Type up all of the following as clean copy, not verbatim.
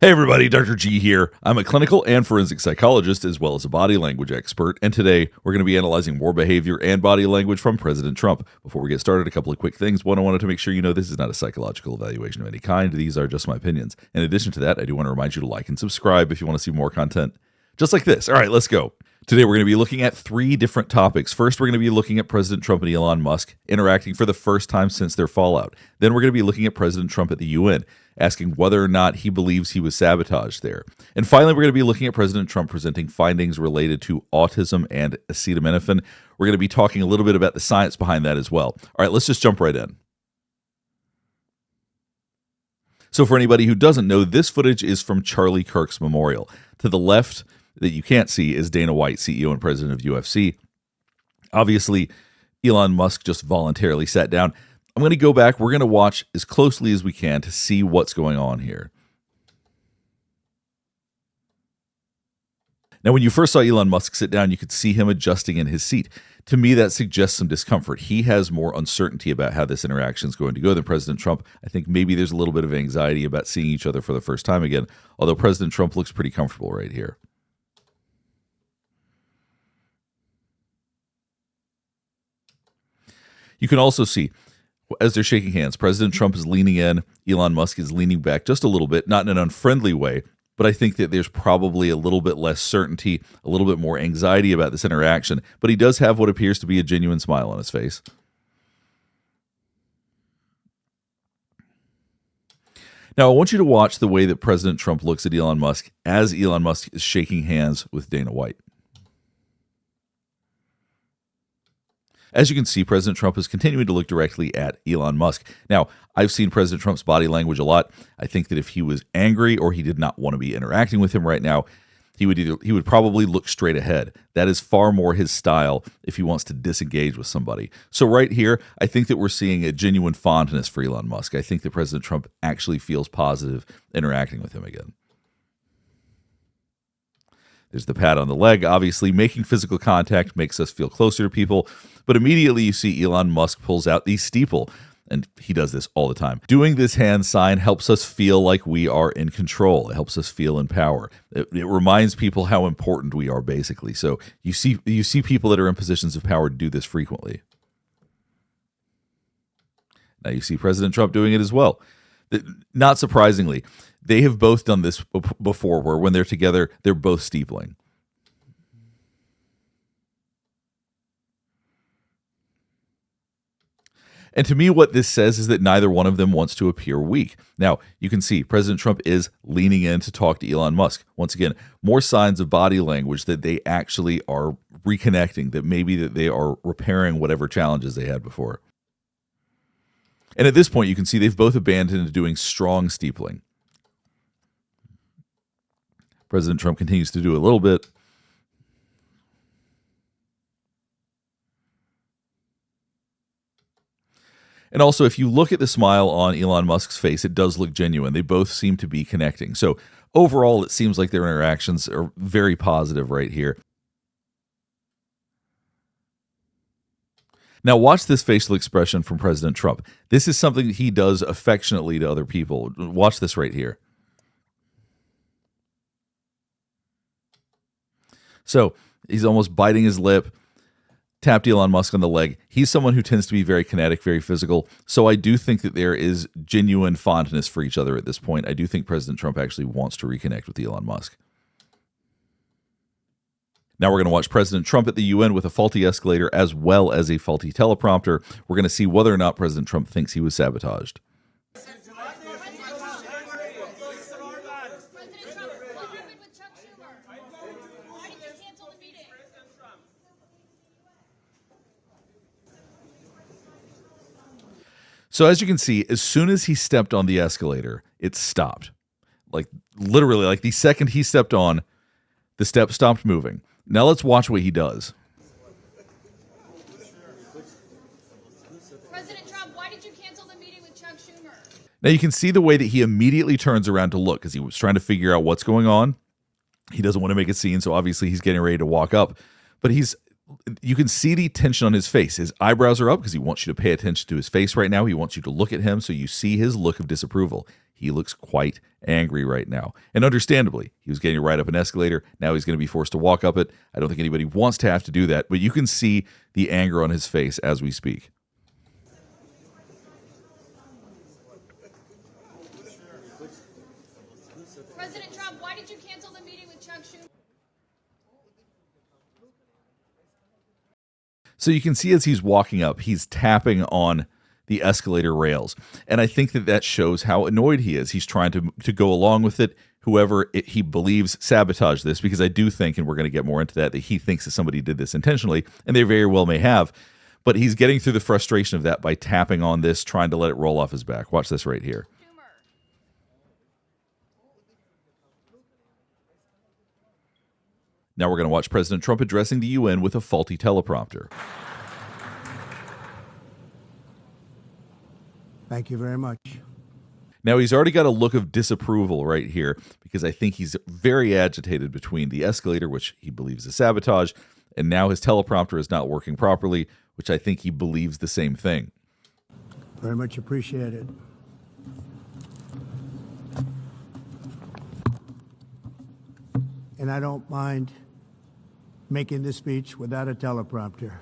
Hey everybody, Dr. G here. I'm a clinical and forensic psychologist as well as a body language expert, and today we're going to be analyzing more behavior and body language from President Trump. Before we get started, a couple of quick things. One, I wanted to make sure you know this is not a psychological evaluation of any kind. These are just my opinions. In addition to that, I do want to remind you to like and subscribe if you want to see more content just like this. All right, let's go. Today, we're going to be looking at three different topics. First, we're going to be looking at President Trump and Elon Musk interacting for the first time since their fallout. Then we're going to be looking at President Trump at the UN, asking whether or not he believes he was sabotaged there. And finally, we're going to be looking at President Trump presenting findings related to autism and acetaminophen. We're going to be talking a little bit about the science behind that as well. All right, let's just jump right in. So for anybody who doesn't know, this footage is from Charlie Kirk's memorial. To the left, that you can't see, is Dana White, CEO and president of UFC. Obviously, Elon Musk just voluntarily sat down. I'm going to go back. We're going to watch as closely as we can to see what's going on here. Now, when you first saw Elon Musk sit down, you could see him adjusting in his seat. To me, that suggests some discomfort. He has more uncertainty about how this interaction is going to go than President Trump. I think maybe there's a little bit of anxiety about seeing each other for the first time again, although President Trump looks pretty comfortable right here. You can also see, as they're shaking hands, President Trump is leaning in, Elon Musk is leaning back just a little bit, not in an unfriendly way, but I think that there's probably a little bit less certainty, a little bit more anxiety about this interaction, but he does have what appears to be a genuine smile on his face. Now, I want you to watch the way that President Trump looks at Elon Musk as Elon Musk is shaking hands with Dana White. As you can see, President Trump is continuing to look directly at Elon Musk. Now, I've seen President Trump's body language a lot. I think that if he was angry or he did not want to be interacting with him right now, he would probably look straight ahead. That is far more his style if he wants to disengage with somebody. So right here, I think that we're seeing a genuine fondness for Elon Musk. I think that President Trump actually feels positive interacting with him again. There's the pat on the leg. Obviously, making physical contact makes us feel closer to people. But immediately you see Elon Musk pulls out the steeple. And he does this all the time. Doing this hand sign helps us feel like we are in control. It helps us feel in power. It reminds people how important we are, basically. So you see people that are in positions of power do this frequently. Now you see President Trump doing it as well. Not surprisingly, they have both done this before, where when they're together, they're both steepling. And to me, what this says is that neither one of them wants to appear weak. Now, you can see President Trump is leaning in to talk to Elon Musk. Once again, more signs of body language that they actually are reconnecting, that maybe that they are repairing whatever challenges they had before. And at this point, you can see they've both abandoned doing strong steepling. President Trump continues to do a little bit. And also, if you look at the smile on Elon Musk's face, it does look genuine. They both seem to be connecting. So overall, it seems like their interactions are very positive right here. Now, watch this facial expression from President Trump. This is something he does affectionately to other people. Watch this right here. So he's almost biting his lip, tapped Elon Musk on the leg. He's someone who tends to be very kinetic, very physical. So I do think that there is genuine fondness for each other at this point. I do think President Trump actually wants to reconnect with Elon Musk. Now we're going to watch President Trump at the UN with a faulty escalator as well as a faulty teleprompter. We're going to see whether or not President Trump thinks he was sabotaged. So as you can see, as soon as he stepped on the escalator, it stopped. Like literally, like the second he stepped on, the step stopped moving. Now let's watch what he does. President Trump, why did you cancel the meeting with Chuck Schumer? Now you can see the way that he immediately turns around to look because he was trying to figure out what's going on. He doesn't want to make a scene, so obviously he's getting ready to walk up. But you can see the tension on his face. His eyebrows are up because he wants you to pay attention to his face right now. He wants you to look at him so you see his look of disapproval. He looks quite angry right now. And understandably, he was getting right up an escalator. Now he's going to be forced to walk up it. I don't think anybody wants to have to do that, but you can see the anger on his face as we speak. President Trump, why did you cancel the meeting with Chuck Schumer? So you can see as he's walking up, he's tapping on the escalator rails. And I think that shows how annoyed he is. He's trying to go along with it. Whoever he believes sabotaged this, because I do think, and we're going to get more into that he thinks that somebody did this intentionally, and they very well may have. But he's getting through the frustration of that by tapping on this, trying to let it roll off his back. Watch this right here. Now we're going to watch President Trump addressing the UN with a faulty teleprompter. Thank you very much. Now he's already got a look of disapproval right here, because I think he's very agitated between the escalator, which he believes is sabotage, and now his teleprompter is not working properly, which I think he believes the same thing. Very much appreciated. And I don't mind making this speech without a teleprompter,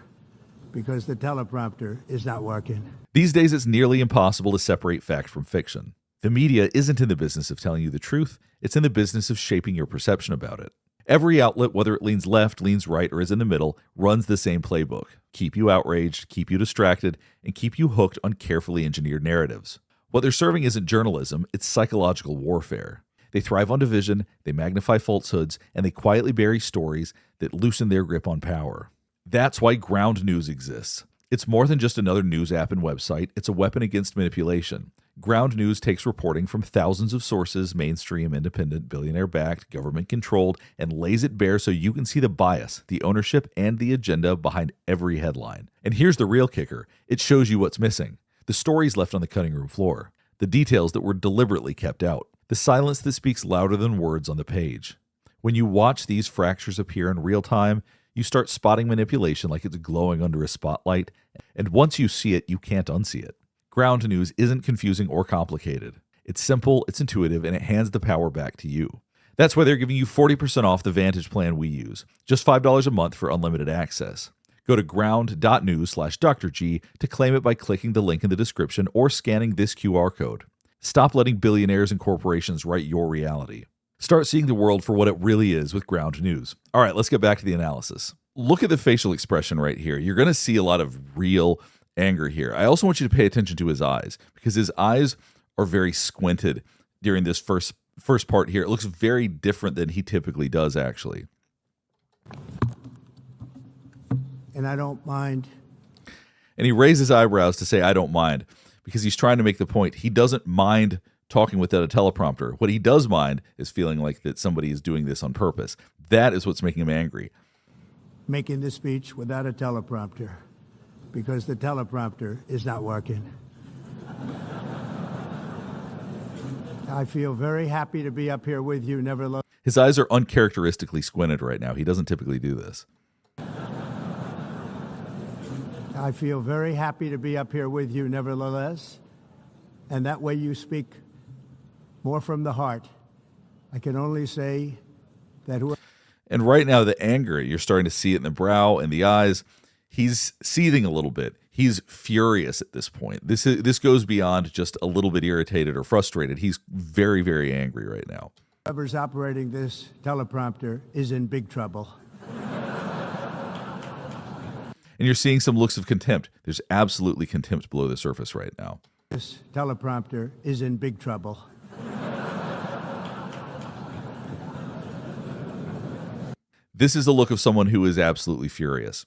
because the teleprompter is not working. These days, it's nearly impossible to separate fact from fiction. The media isn't in the business of telling you the truth. It's in the business of shaping your perception about it. Every outlet, whether it leans left, leans right, or is in the middle, runs the same playbook. Keep you outraged, keep you distracted, and keep you hooked on carefully engineered narratives. What they're serving isn't journalism, it's psychological warfare. They thrive on division, they magnify falsehoods, and they quietly bury stories that loosen their grip on power. That's why ground news exists. It's more than just another news app and website, it's a weapon against manipulation. Ground news takes reporting from thousands of sources, mainstream, independent, billionaire-backed, government-controlled, and lays it bare so you can see the bias, the ownership, and the agenda behind every headline. And here's the real kicker. It shows you what's missing. The stories left on the cutting room floor. The details that were deliberately kept out. The silence that speaks louder than words on the page. When you watch these fractures appear in real time, you start spotting manipulation like it's glowing under a spotlight, and once you see it, you can't unsee it. Ground news isn't confusing or complicated. It's simple, it's intuitive, and it hands the power back to you. That's why they're giving you 40% off the Vantage plan we use. Just $5 a month for unlimited access. Go to ground.news/Dr. G to claim it by clicking the link in the description or scanning this QR code. Stop letting billionaires and corporations write your reality. Start seeing the world for what it really is with ground news. All right, let's get back to the analysis. Look at the facial expression right here. You're going to see a lot of real anger here. I also want you to pay attention to his eyes, because his eyes are very squinted during this first part here. It looks very different than he typically does, actually. And I don't mind. And he raises his eyebrows to say, I don't mind, because he's trying to make the point. He doesn't mind talking without a teleprompter. What he does mind is feeling like that somebody is doing this on purpose. That is what's making him angry. Making this speech without a teleprompter, because the teleprompter is not working. I feel very happy to be up here with you, nevertheless. His eyes are uncharacteristically squinted right now. He doesn't typically do this. I feel very happy to be up here with you, nevertheless. And that way you speak more from the heart. I can only say that whoever... And right now, the anger, you're starting to see it in the brow and the eyes. He's seething a little bit. He's furious at this point. This goes beyond just a little bit irritated or frustrated. He's very, very angry right now. Whoever's operating this teleprompter is in big trouble. And you're seeing some looks of contempt. There's absolutely contempt below the surface right now. This teleprompter is in big trouble. This is the look of someone who is absolutely furious.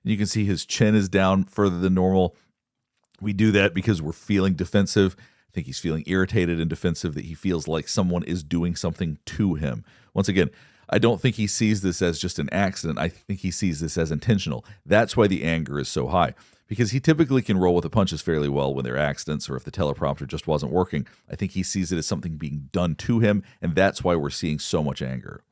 You can see his chin is down further than normal. We do that because we're feeling defensive. I think he's feeling irritated and defensive, that he feels like someone is doing something to him. Once again, I don't think he sees this as just an accident. I think he sees this as intentional. That's why the anger is so high, because he typically can roll with the punches fairly well when they're accidents or if the teleprompter just wasn't working. I think he sees it as something being done to him, and that's why we're seeing so much anger.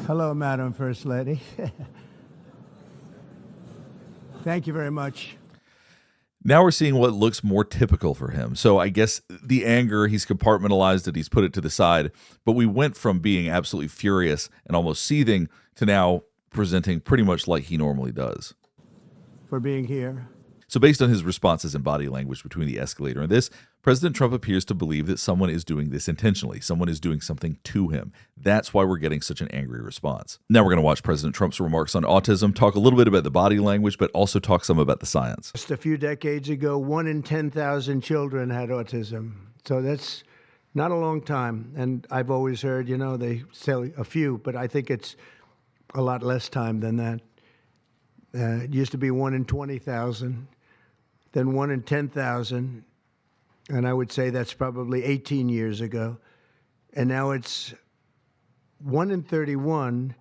Hello, Madam First Lady. Thank you very much. Now we're seeing what looks more typical for him. So I guess the anger, he's compartmentalized it, he's put it to the side. But we went from being absolutely furious and almost seething to now presenting pretty much like he normally does. For being here. So based on his responses and body language between the escalator and this, President Trump appears to believe that someone is doing this intentionally. Someone is doing something to him. That's why we're getting such an angry response. Now we're going to watch President Trump's remarks on autism, talk a little bit about the body language, but also talk some about the science. Just a few decades ago, 1 in 10,000 children had autism. So that's not a long time. And I've always heard, they say a few, but I think it's a lot less time than that. It used to be 1 in 20,000, then 1 in 10,000. And I would say that's probably 18 years ago. And now it's 1 in 31,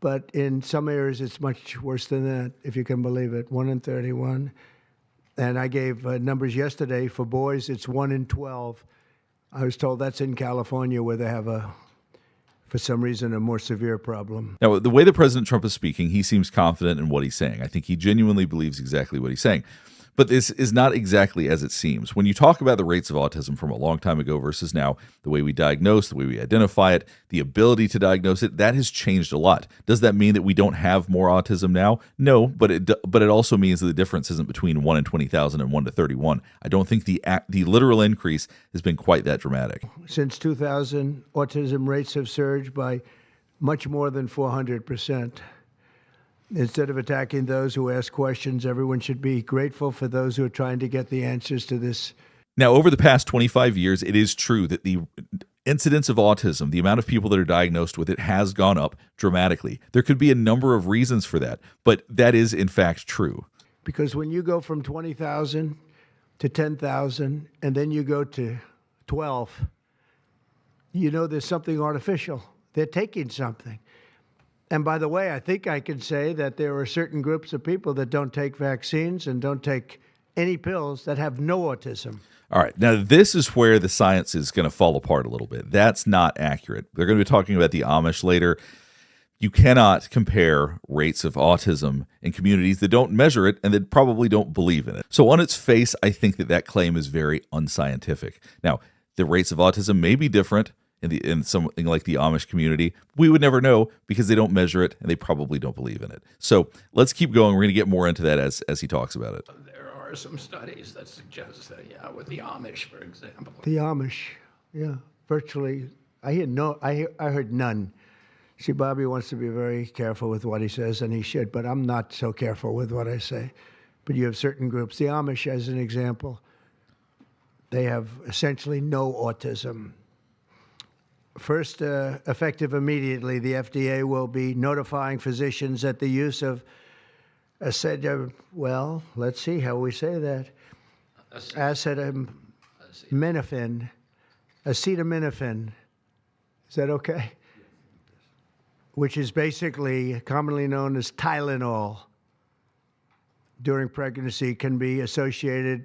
but in some areas it's much worse than that, if you can believe it, 1 in 31. And I gave numbers yesterday. For boys, it's 1 in 12. I was told that's in California where they have for some reason, a more severe problem. Now, the way that President Trump is speaking, he seems confident in what he's saying. I think he genuinely believes exactly what he's saying. But this is not exactly as it seems. When you talk about the rates of autism from a long time ago versus now, the way we diagnose, the way we identify it, the ability to diagnose it, that has changed a lot. Does that mean that we don't have more autism now? No, but it also means that the difference isn't between 1 in 20,000 and 1 to 31. I don't think the literal increase has been quite that dramatic. Since 2000, autism rates have surged by much more than 400%. Instead of attacking those who ask questions, everyone should be grateful for those who are trying to get the answers to this. Now, over the past 25 years, it is true that the incidence of autism, the amount of people that are diagnosed with it, has gone up dramatically. There could be a number of reasons for that, but that is, in fact, true. Because when you go from 20,000 to 10,000, and then you go to 12, there's something artificial. They're taking something. And by the way, I think I can say that there are certain groups of people that don't take vaccines and don't take any pills that have no autism. All right. Now, this is where the science is going to fall apart a little bit. That's not accurate. They're going to be talking about the Amish later. You cannot compare rates of autism in communities that don't measure it and that probably don't believe in it. So on its face, I think that claim is very unscientific. Now, the rates of autism may be different in something like the Amish community. We would never know because they don't measure it and they probably don't believe in it. So let's keep going. We're going to get more into that as he talks about it. There are some studies that suggest that, with the Amish, for example. The Amish, virtually. I heard none. See, Bobby wants to be very careful with what he says, and he should, but I'm not so careful with what I say. But you have certain groups. The Amish, as an example, they have essentially no autism. First, effective immediately, the FDA will be notifying physicians that the use of let's see how we say that. Acetaminophen. Acetaminophen. Is that okay? Which is basically commonly known as Tylenol, during pregnancy can be associated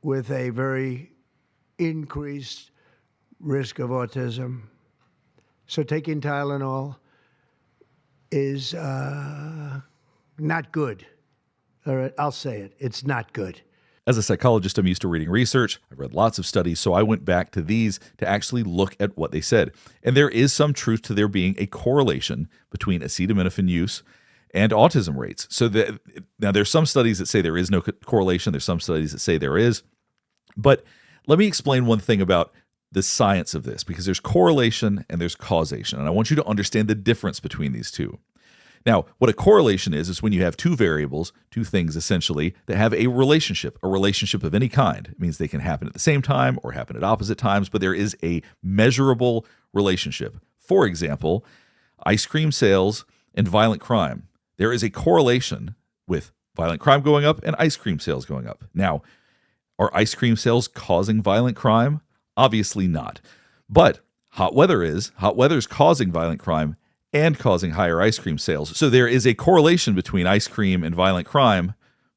with a very increased risk of autism. So taking Tylenol is not good. All right, I'll say it. It's not good. As a psychologist, I'm used to reading research. I've read lots of studies, so I went back to these to actually look at what they said. And there is some truth to there being a correlation between acetaminophen use and autism rates. So now there's some studies that say there is no correlation. There's some studies that say there is. But let me explain one thing about the science of this, because there's correlation and there's causation. And I want you to understand the difference between these two. Now, what a correlation is when you have two variables, two things essentially, that have a relationship of any kind. It means they can happen at the same time or happen at opposite times, but there is a measurable relationship. For example, ice cream sales and violent crime. There is a correlation with violent crime going up and ice cream sales going up. Now, are ice cream sales causing violent crime? Obviously not. But hot weather is causing violent crime and causing higher ice cream sales. So there is a correlation between ice cream and violent crime,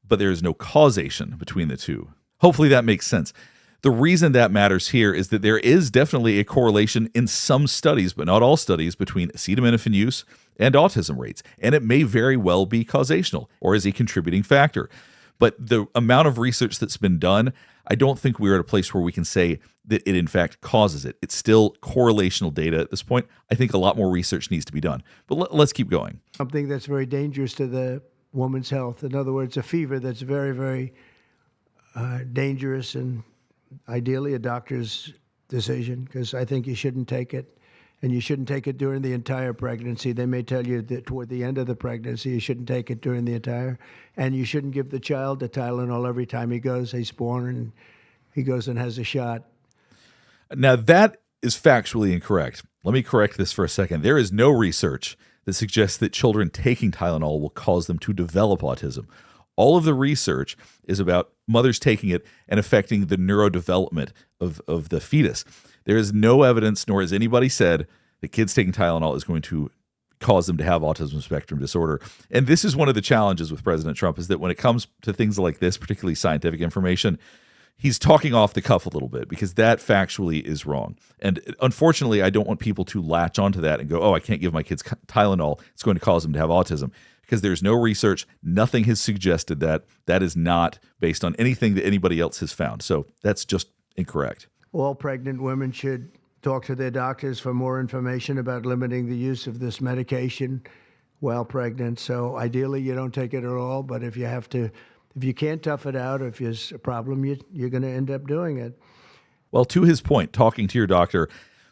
but there is no causation between the two. Hopefully that makes sense. The reason that matters here is that there is definitely a correlation in some studies, but not all studies, between acetaminophen use and autism rates, and it may very well be causational or is a contributing factor. But the amount of research that's been done, I don't think we're at a place where we can say that it in fact causes it. It's still correlational data at this point. I think a lot more research needs to be done. But let's keep going. Something that's very dangerous to the woman's health. In other words, a fever that's very, very dangerous, and ideally a doctor's decision, because I think you shouldn't take it. And you shouldn't take it during the entire pregnancy. They may tell you that toward the end of the pregnancy, you shouldn't take it during the entire. And you shouldn't give the child the Tylenol every time he's born and he goes and has a shot. Now, that is factually incorrect. Let me correct this for a second. There is no research that suggests that children taking Tylenol will cause them to develop autism. All of the research is about mothers taking it and affecting the neurodevelopment of the fetus. There is no evidence, nor has anybody said, that kids taking Tylenol is going to cause them to have autism spectrum disorder. And this is one of the challenges with President Trump, is that when it comes to things like this, particularly scientific information, he's talking off the cuff a little bit, because that factually is wrong. And unfortunately, I don't want people to latch onto that and go, oh, I can't give my kids Tylenol, it's going to cause them to have autism. Because there's no research, nothing has suggested that. That is not based on anything that anybody else has found. So that's just incorrect. All pregnant women should talk to their doctors for more information about limiting the use of this medication while pregnant. So ideally, you don't take it at all. But if you can't tough it out, if there's a problem, you're going to end up doing it. Well, to his point, talking to your doctor,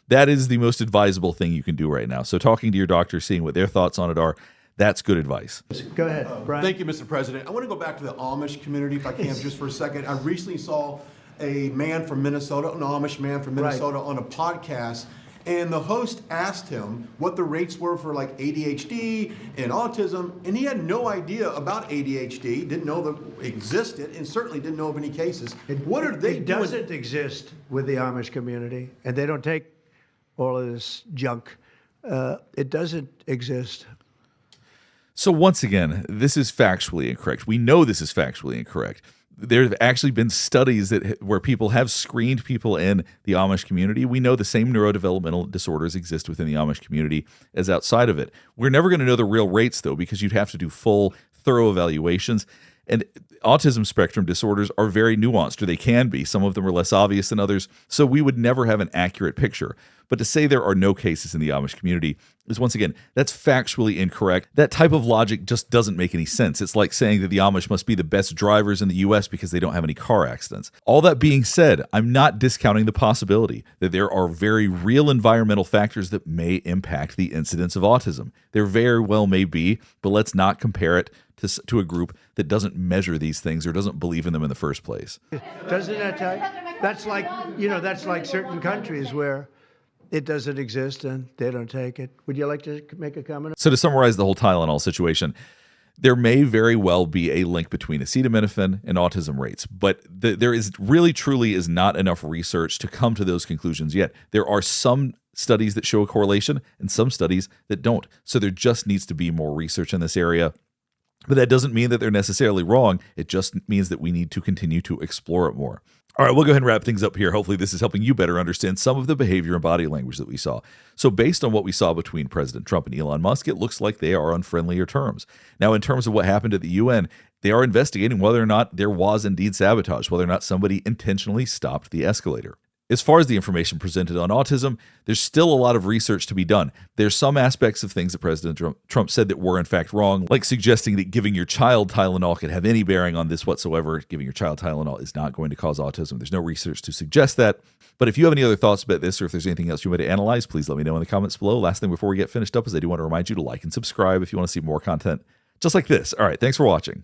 that is the most advisable thing you can do right now. So talking to your doctor, seeing what their thoughts on it are, that's good advice. Go ahead, Brian. Thank you, Mr. President. I want to go back to the Amish community, if I can, just for a second. I recently saw a man from Minnesota, an Amish man from Minnesota, on a podcast, and the host asked him what the rates were for like ADHD and autism, and he had no idea about ADHD, didn't know that it existed, and certainly didn't know of any cases. What are they It doing? doesn't exist with the Amish community, and they don't take all of this junk. It doesn't exist. So once again, this is factually incorrect. We know this is factually incorrect. There have actually been studies where people have screened people in the Amish community. We know the same neurodevelopmental disorders exist within the Amish community as outside of it. We're never going to know the real rates, though, because you'd have to do full, thorough evaluations. And autism spectrum disorders are very nuanced, or they can be. Some of them are less obvious than others, so we would never have an accurate picture. But to say there are no cases in the Amish community is, once again, that's factually incorrect. That type of logic just doesn't make any sense. It's like saying that the Amish must be the best drivers in the U.S. because they don't have any car accidents. All that being said, I'm not discounting the possibility that there are very real environmental factors that may impact the incidence of autism. There very well may be, but let's not compare it to a group that doesn't measure these things or doesn't believe in them in the first place. Doesn't that tell you? That's like certain countries where it doesn't exist and they don't take it. Would you like to make a comment? So to summarize the whole Tylenol situation, there may very well be a link between acetaminophen and autism rates, but there is really truly is not enough research to come to those conclusions yet. There are some studies that show a correlation and some studies that don't. So there just needs to be more research in this area. But that doesn't mean that they're necessarily wrong. It just means that we need to continue to explore it more. All right, we'll go ahead and wrap things up here. Hopefully this is helping you better understand some of the behavior and body language that we saw. So based on what we saw between President Trump and Elon Musk, it looks like they are on friendlier terms. Now, in terms of what happened at the UN, they are investigating whether or not there was indeed sabotage, whether or not somebody intentionally stopped the escalator. As far as the information presented on autism, there's still a lot of research to be done. There's some aspects of things that President Trump said that were in fact wrong, like suggesting that giving your child Tylenol could have any bearing on this whatsoever. Giving your child Tylenol is not going to cause autism. There's no research to suggest that. But if you have any other thoughts about this, or if there's anything else you want to analyze, please let me know in the comments below. Last thing before we get finished up is I do want to remind you to like and subscribe if you want to see more content just like this. All right, thanks for watching.